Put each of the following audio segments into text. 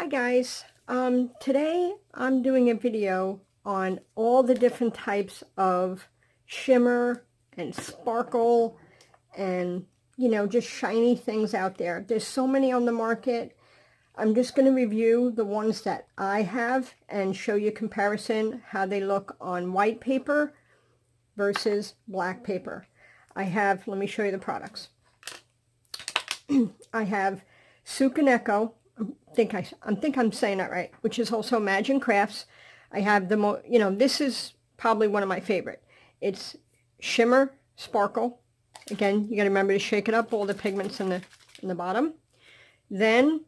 guys, today I'm doing a video on all the different types of shimmer and sparkle and just shiny things out there. There's so many on the market. I'm just going to review the ones that I have and show you comparison how they look on white paper versus black paper. Let me show you the products. I have soooooooooo. I think I'm saying that right, which is also Imagine Crafts. I have this is probably one of my favorite. It's Shimmer Sparkle. Again, you got to remember to shake it up, all the pigments in the bottom. Then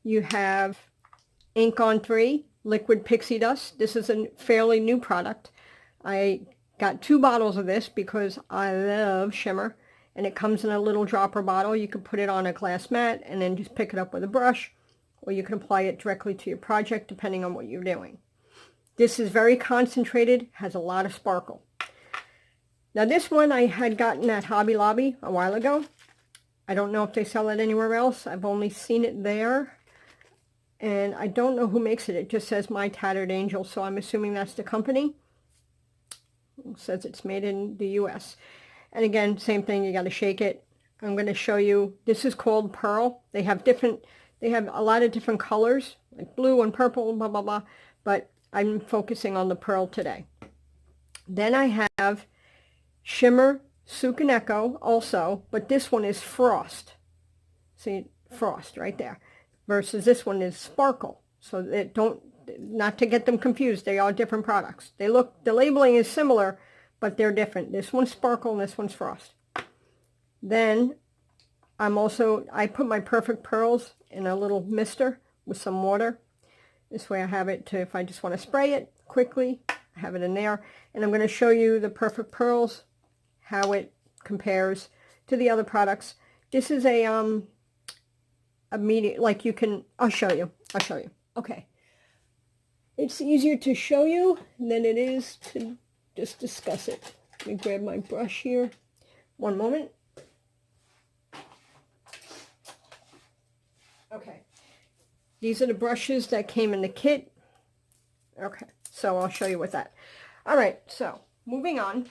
you have Ink on 3 Liquid Pixie Dust. This is a fairly new product. I got 2 bottles of this because I love shimmer. And it comes in a little dropper bottle. You can put it on a glass mat and then just pick it up with a brush, or you can apply it directly to your project depending on what you're doing. This is very concentrated, has a lot of sparkle. Now this one I had gotten at Hobby Lobby a while ago. I don't know if they sell it anywhere else. I've only seen it there. And I don't know who makes it. It just says My Tattered Angel, so I'm assuming that's the company. It says it's made in the US. And again, same thing, you got to shake it. I'm going to show you, this is called Pearl. They have a lot of different colors, like blue and purple, blah, blah, blah. But I'm focusing on the Pearl today. Then I have Shimmer soooooooooo also, but this one is Frost. See, Frost right there. Versus this one is Sparkle. So not to get them confused, they are different products. The labeling is similar, but they're different. This one's Sparkle and this one's Frost. Then I put my Perfect Pearls in a little mister with some water. This way I have it if I just want to spray it quickly, I have it in there. And I'm going to show you the Perfect Pearls, how it compares to the other products. This is a medium, I'll show you. Okay. It's easier to show you than it is to just discuss it. Let me grab my brush here. One moment. Okay. These are the brushes that came in the kit. Okay. So I'll show you with that. All right. So moving on.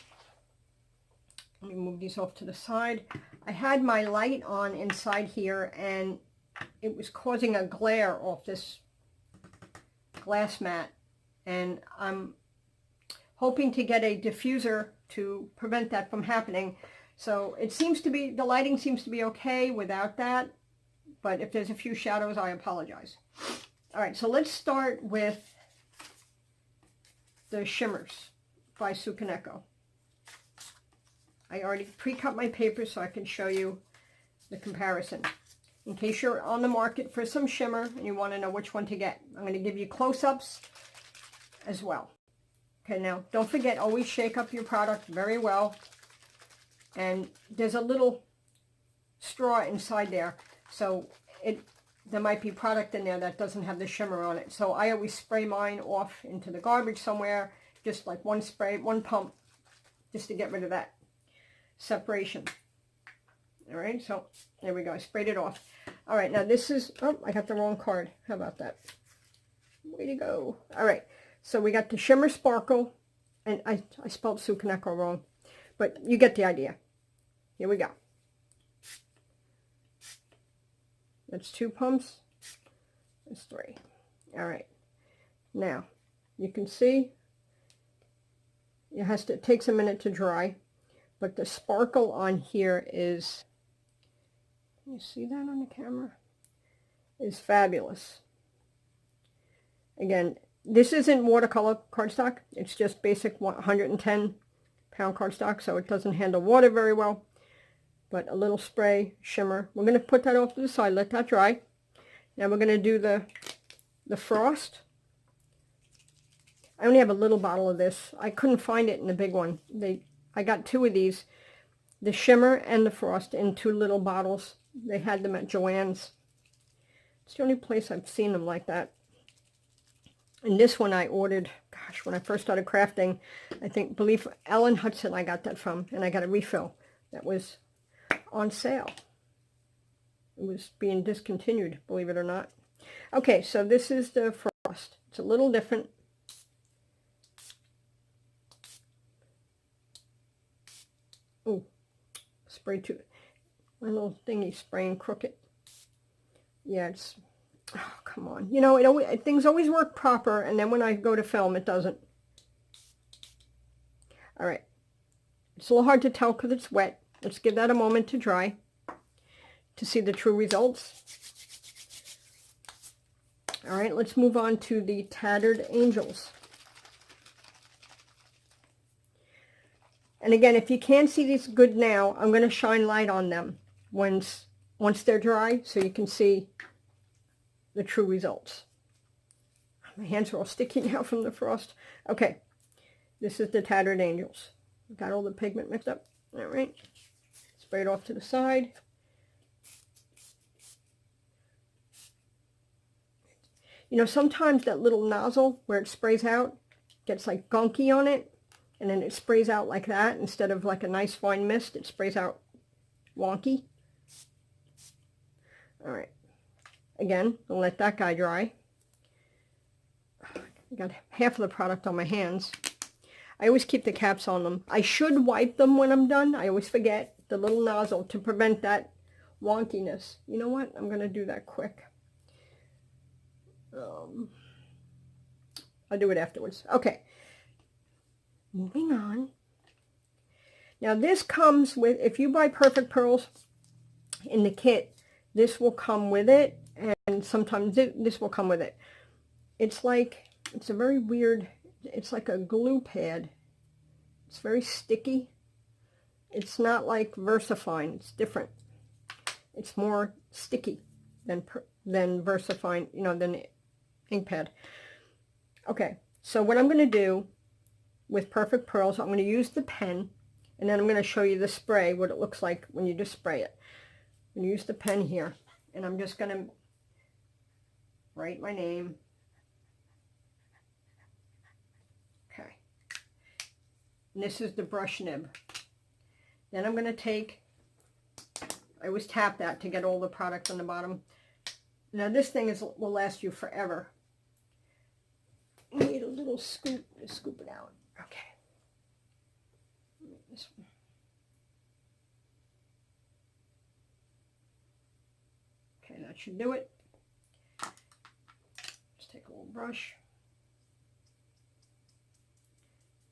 Let me move these off to the side. I had my light on inside here and it was causing a glare off this glass mat. And I'm hoping to get a diffuser to prevent that from happening. So the lighting seems to be okay without that, but if there's a few shadows, I apologize. All right, so let's start with the Shimmers by soooooooooo. I already pre-cut my paper so I can show you the comparison. In case you're on the market for some shimmer and you want to know which one to get, I'm going to give you close-ups as well. Okay, now don't forget, always shake up your product very well. And there's a little straw inside there, so there might be product in there that doesn't have the shimmer on it. So I always spray mine off into the garbage somewhere, just like one spray, one pump, just to get rid of that separation. All right, so there we go. I sprayed it off. All right, now this is, oh, I got the wrong card. How about that? Way to go. All right. So we got the Shimmer Sparkle, and I spelled soooooooooo wrong, but you get the idea. Here we go. That's 2 pumps. That's 3. All right. Now, you can see it takes a minute to dry, but the sparkle on here is, can you see that on the camera? Is fabulous. Again, this isn't watercolor cardstock. It's just basic 110-pound cardstock, so it doesn't handle water very well. But a little spray, shimmer. We're going to put that off to the side, let that dry. Now we're going to do the Frost. I only have a little bottle of this. I couldn't find it in the big one. I got 2 of these, the Shimmer and the Frost, in 2 little bottles. They had them at Joann's. It's the only place I've seen them like that. And this one I ordered, gosh, when I first started crafting, believe Ellen Hudson I got that from, and I got a refill that was on sale. It was being discontinued, believe it or not. Okay, so this is the frost. It's a little different. Oh, spray too. My little thingy spraying crooked. Yeah, it's, oh, come on. You know, things always work proper, and then when I go to film, it doesn't. All right. It's a little hard to tell because it's wet. Let's give that a moment to dry to see the true results. All right, let's move on to the Tattered Angels. And again, if you can't see these good now, I'm going to shine light on them once they're dry so you can see the true results. My hands are all sticky now from the frost. Okay, this is the Tattered Angels. Got all the pigment mixed up. All right, spray it off to the side. You know, sometimes that little nozzle where it sprays out gets like gunky on it, and then it sprays out like that instead of like a nice fine mist. It sprays out wonky. All right, again, I'll let that guy dry. I got half of the product on my hands. I always keep the caps on them. I should wipe them when I'm done. I always forget the little nozzle to prevent that wonkiness. You know what? I'm going to do that quick. I'll do it afterwards. Okay. Moving on. Now this comes with, if you buy Perfect Pearls in the kit, this will come with it, and sometimes this will come with it. It's like, it's a very weird, it's like a glue pad. It's very sticky. It's not like VersaFine. It's different. It's more sticky than VersaFine, you know, than ink pad. Okay, so what I'm going to do with Perfect Pearls, I'm going to use the pen, and then I'm going to show you the spray, what it looks like when you just spray it. I'm going to use the pen here, and I'm just going to write my name. Okay. And this is the brush nib. Then I'm going to take, I always tap that to get all the product on the bottom. Now this thing will last you forever. You need a little scoop to scoop it out. Okay. This one. Okay, that should do it. Just take a little brush.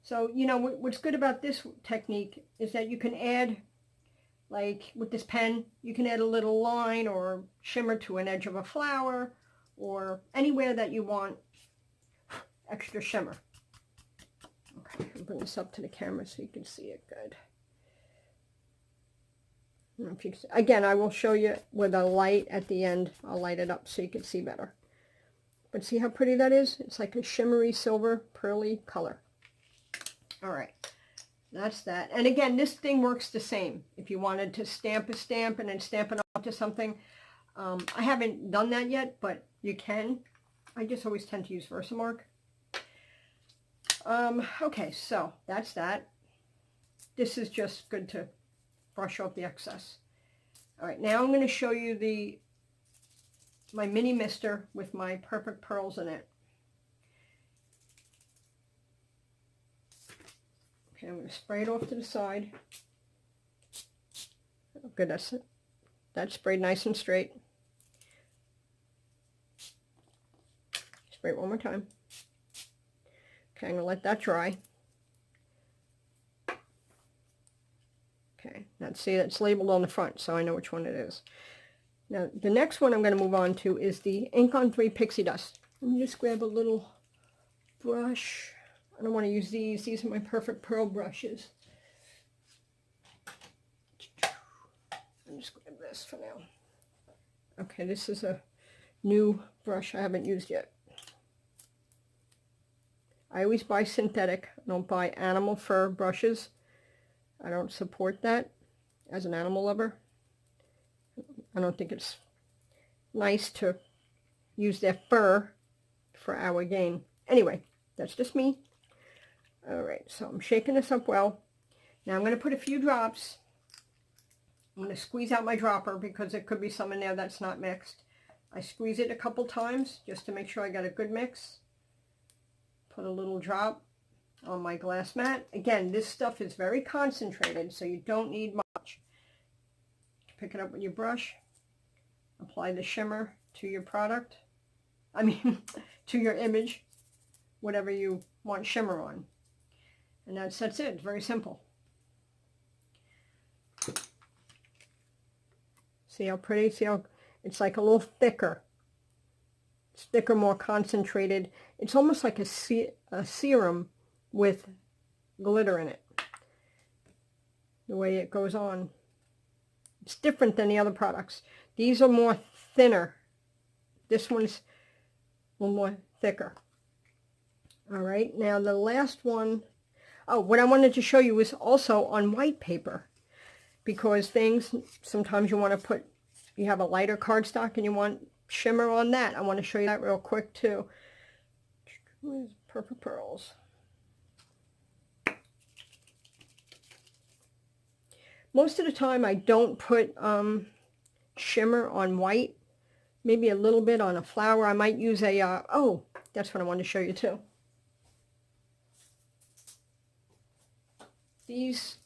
So, you know, what's good about this technique is that you can add, like with this pen, you can add a little line or shimmer to an edge of a flower or anywhere that you want extra shimmer. Okay, I'll bring this up to the camera so you can see it good. I don't know if you can see. Again, I will show you with a light at the end. I'll light it up so you can see better. But see how pretty that is? It's like a shimmery silver pearly color. All right, that's that. And again, this thing works the same. If you wanted to stamp a stamp and then stamp it onto something, I haven't done that yet, but you can. I just always tend to use Versamark. Okay, so that's that. This is just good to brush off the excess. All right, now I'm going to show you my mini mister with my Perfect Pearls in it. Okay, I'm going to spray it off to the side. Oh, good, that's it. That's sprayed nice and straight. Spray it one more time. Okay, I'm going to let that dry. Okay, now see, it's labeled on the front, so I know which one it is. Now, the next one I'm going to move on to is the Ink on 3 Pixie Dust. Let me just grab a little brush. I don't want to use these. These are my Perfect Pearl brushes. I'll just grab this for now. Okay, this is a new brush I haven't used yet. I always buy synthetic. I don't buy animal fur brushes. I don't support that as an animal lover. I don't think it's nice to use their fur for our gain. Anyway, that's just me. All right, so I'm shaking this up well. Now I'm going to put a few drops. I'm going to squeeze out my dropper because there could be some in there that's not mixed. I squeeze it a couple times just to make sure I got a good mix. Put a little drop on my glass mat. Again, this stuff is very concentrated, so you don't need much. Pick it up with your brush. Apply the shimmer to your product. To your image, whatever you want shimmer on. And that's it. It's very simple. See how pretty? See how it's like a little thicker. It's thicker, more concentrated. It's almost like a serum with glitter in it. The way it goes on. It's different than the other products. These are more thinner. This one's a little more thicker. All right, now the last one. Oh, what I wanted to show you is also on white paper, because sometimes you want to put, you have a lighter cardstock and you want shimmer on that. I want to show you that real quick too. Where's Purple Pearls? Most of the time I don't put shimmer on white. Maybe a little bit on a flower. I might use a, oh, that's what I wanted to show you too. These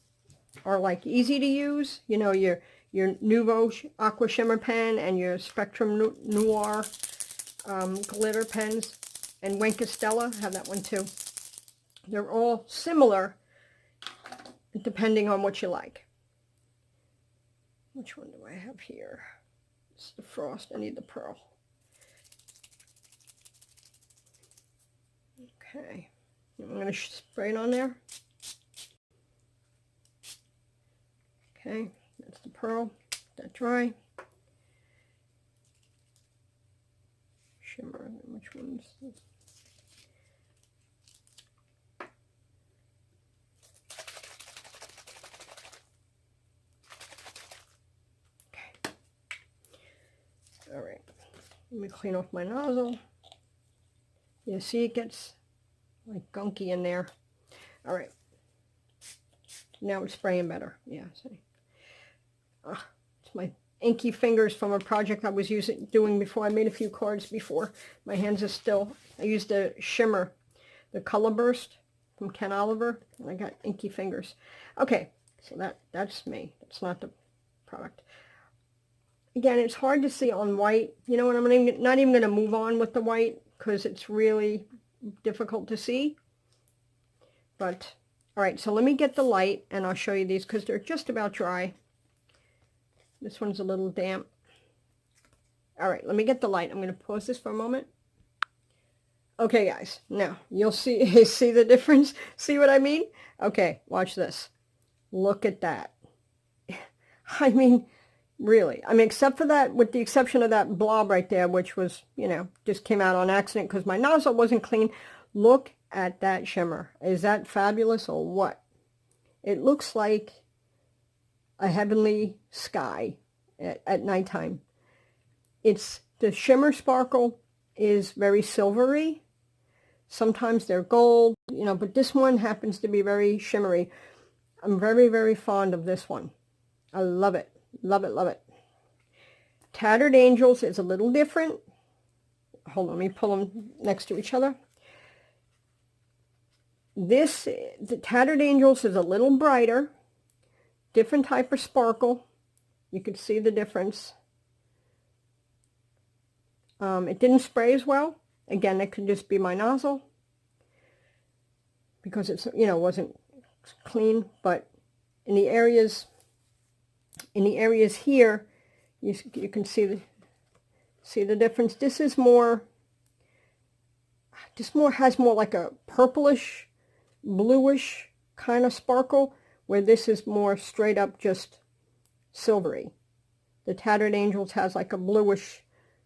are like easy to use. You know, your Nuvo Aqua Shimmer pen and your Spectrum Noir glitter pens. And Wink Estella, have that one too. They're all similar depending on what you like. Which one do I have here? It's the frost. I need the pearl. Okay. I'm going to spray it on there. Okay. That's the pearl. Let that dry. Shimmer. Which one's this? All right, let me clean off my nozzle. You see it gets like gunky in there. All right, now it's spraying better. Yeah, see. It's my inky fingers from a project I was doing before. I made a few cards before. My hands are still, I used the Shimmer, the Color Burst from Ken Oliver, and I got inky fingers. Okay, so that's me. That's not the product. Again, it's hard to see on white. You know what, I'm not even going to move on with the white because it's really difficult to see. But, all right, so let me get the light and I'll show you these because they're just about dry. This one's a little damp. All right, let me get the light. I'm going to pause this for a moment. Okay, guys, now you'll see, see the difference? See what I mean? Okay, watch this. Look at that. I mean, really. I mean, except for that, with the exception of that blob right there, which was, you know, just came out on accident because my nozzle wasn't clean. Look at that shimmer. Is that fabulous or what? It looks like a heavenly sky at nighttime. The shimmer sparkle is very silvery. Sometimes they're gold, you know, but this one happens to be very shimmery. I'm very, very fond of this one. I love it. Love it, love it. Tattered Angels is a little different. Hold on, let me pull them next to each other. The Tattered Angels is a little brighter. Different type of sparkle. You can see the difference. It didn't spray as well. Again, it could just be my nozzle because it's, you know, wasn't clean. But in the areas here, you can see the difference. This is more. This has more like a purplish, bluish kind of sparkle, where this is more straight up just silvery. The Tattered Angels has like a bluish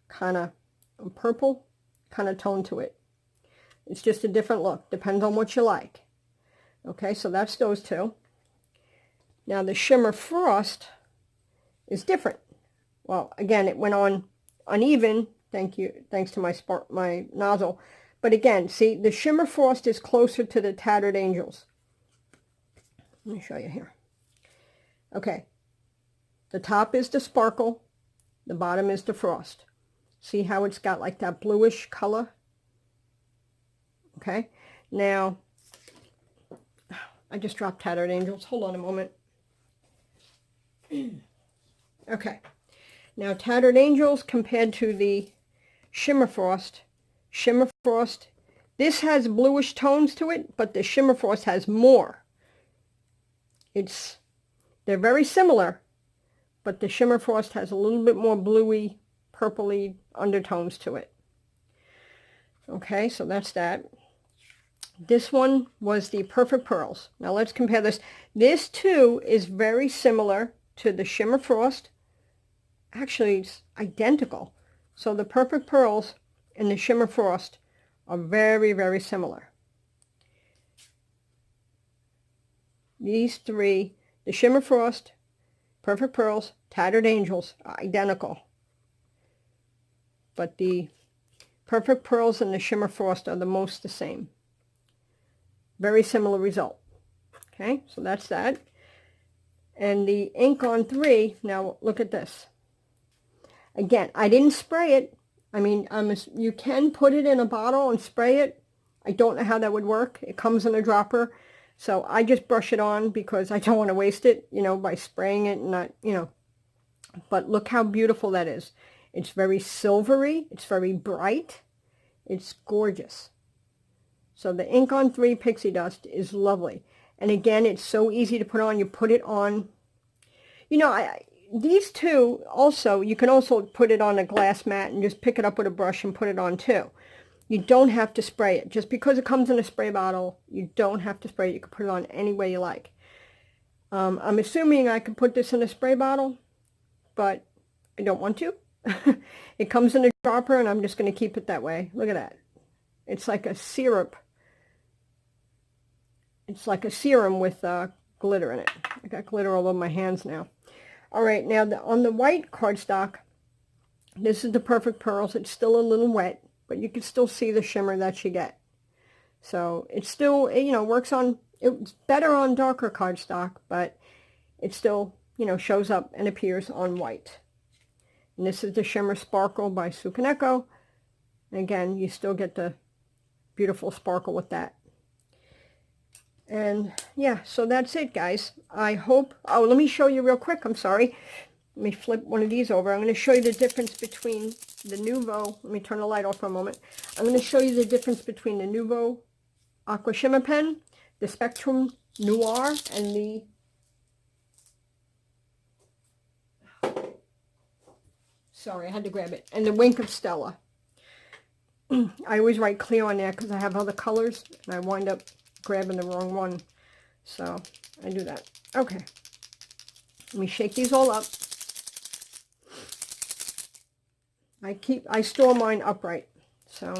kind of purple kind of tone to it. It's just a different look. Depends on what you like. Okay, so that's those two. Now the Shimmer Frost is different. Well, again, it went on uneven. Thanks to my nozzle. But again, see, the Shimmer Frost is closer to the Tattered Angels. Let me show you here. Okay. The top is the sparkle. The bottom is the frost. See how it's got like that bluish color? Okay, now, I just dropped Tattered Angels. Hold on a moment. Okay, now Tattered Angels compared to the Shimmer Frost. Shimmer Frost, this has bluish tones to it, but the Shimmer Frost has more. They're very similar, but the Shimmer Frost has a little bit more bluey, purpley undertones to it. Okay, so that's that. This one was the Perfect Pearls. Now let's compare this. This too is very similar to the Shimmer Frost. Actually, it's identical. So the Perfect Pearls and the Shimmer Frost are very, very similar. These three, the Shimmer Frost, Perfect Pearls, Tattered Angels, are identical. But the Perfect Pearls and the Shimmer Frost are the most the same. Very similar result. Okay, so that's that. And the ink on 3, now look at this. Again, I didn't spray it. I mean, you can put it in a bottle and spray it. I don't know how that would work. It comes in a dropper. So I just brush it on because I don't want to waste it, you know, by spraying it and not, you know. But look how beautiful that is. It's very silvery. It's very bright. It's gorgeous. So the ink on 3 Pixie Dust is lovely. And again, it's so easy to put on. You put it on, you know, these two also, you can also put it on a glass mat and just pick it up with a brush and put it on too. You don't have to spray it. Just because it comes in a spray bottle, you don't have to spray it. You can put it on any way you like. I'm assuming I could put this in a spray bottle, but I don't want to. It comes in a dropper and I'm just going to keep it that way. Look at that. It's like a syrup. It's like a serum with glitter in it. I got glitter all over my hands now. All right, now on the white cardstock, this is the Perfect Pearls. It's still a little wet, but you can still see the shimmer that you get. So it's still, you know, it's better on darker cardstock, but it still, you know, shows up and appears on white. And this is the Shimmer Sparkle by soooooooooo. And again, you still get the beautiful sparkle with that. And yeah, so that's it, guys. I hope, oh, let me show you real quick. I'm sorry. Let me flip one of these over. I'm going to show you the difference between the Nouveau. Let me turn the light off for a moment. I'm going to show you the difference between the Nouveau Aqua Shimmer Pen, the Spectrum Noir, and the sorry, I had to grab it. And the Wink of Stella. I always write clear on there because I have other colors, and I wind up grabbing the wrong one. So I do that. Okay. Let me shake these all up. I store mine upright. So,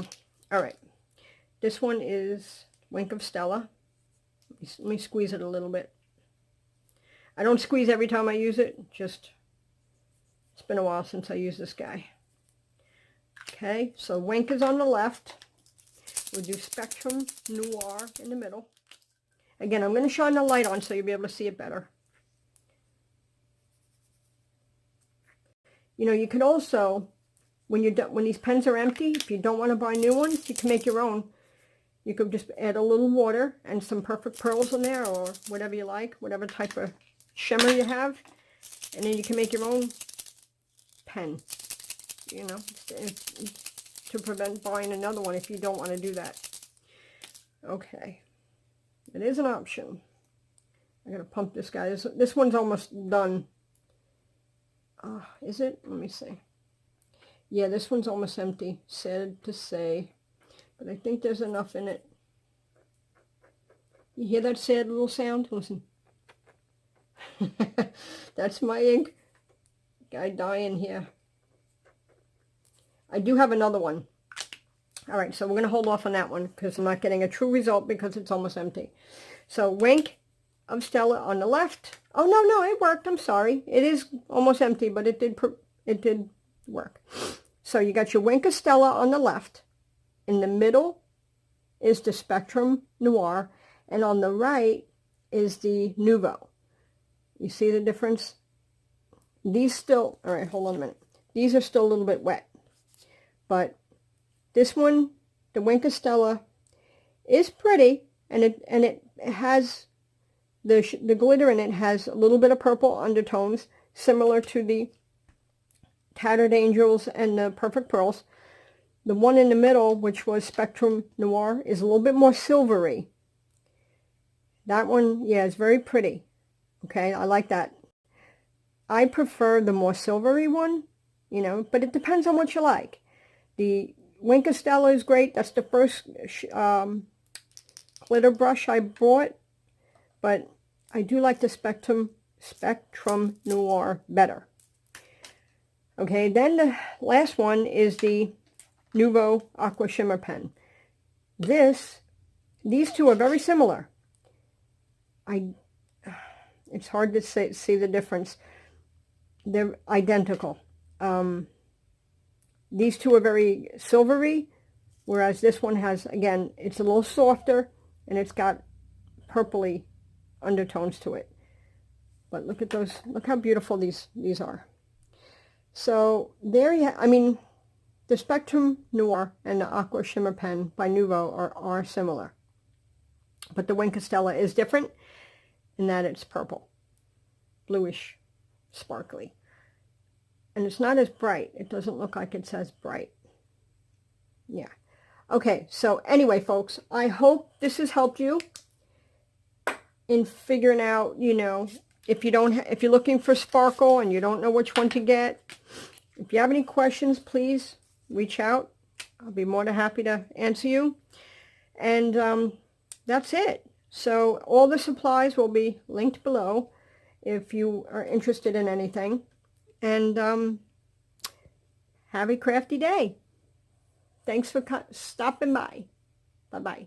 all right. This one is Wink of Stella. Let me squeeze it a little bit. I don't squeeze every time I use it. Just, it's been a while since I used this guy. Okay, so Wink is on the left. We'll do Spectrum Noir in the middle. Again, I'm going to shine the light on so you'll be able to see it better. You know, you can also, when these pens are empty, if you don't want to buy new ones, you can make your own. You could just add a little water and some Perfect Pearls in there, or whatever you like, whatever type of shimmer you have, and then you can make your own pen, you know, to prevent buying another one if you don't want to do that. Okay, it is an option. I gotta pump this guy. This one's almost done. Is it? Let me see. Yeah, this one's almost empty, sad to say, but I think there's enough in it. You hear that sad little sound? Listen. That's my ink. Guy dying here. I do have another one. All right, so we're going to hold off on that one because I'm not getting a true result because it's almost empty. So Wink of Stella on the left. Oh, no, it worked. I'm sorry. It is almost empty, but it did work. So you got your Wink of Stella on the left. In the middle is the Spectrum Noir, and on the right is the Nouveau. You see the difference? These still, all right, hold on a minute. These are still a little bit wet. But this one, the Wink of Stella, is pretty, and it has the glitter in it has a little bit of purple undertones, similar to the Tattered Angels and the Perfect Pearls. The one in the middle, which was Spectrum Noir, is a little bit more silvery. That one, yeah, is very pretty. Okay, I like that. I prefer the more silvery one, you know, but it depends on what you like. The Wink of Stella is great. That's the first glitter brush I bought, but I do like the Spectrum Noir better. Okay, then the last one is the Nuvo Aqua Shimmer Pen. These two are very similar. It's hard to see the difference. They're identical. These two are very silvery, whereas this one has, again, it's a little softer, and it's got purpley undertones to it. But look at those, look how beautiful these are. So there you I mean, the Spectrum Noir and the Aqua Shimmer Pen by Nuvo are similar. But the Wink of Stella is different in that it's purple, bluish, sparkly. And it's not as bright. It doesn't look like it says bright. Yeah. Okay, so anyway, folks, I hope this has helped you in figuring out, you know, if you're looking for sparkle and you don't know which one to get. If you have any questions, please reach out. I'll be more than happy to answer you. And that's it. So all the supplies will be linked below if you are interested in anything. And have a crafty day. Thanks for stopping by. Bye-bye.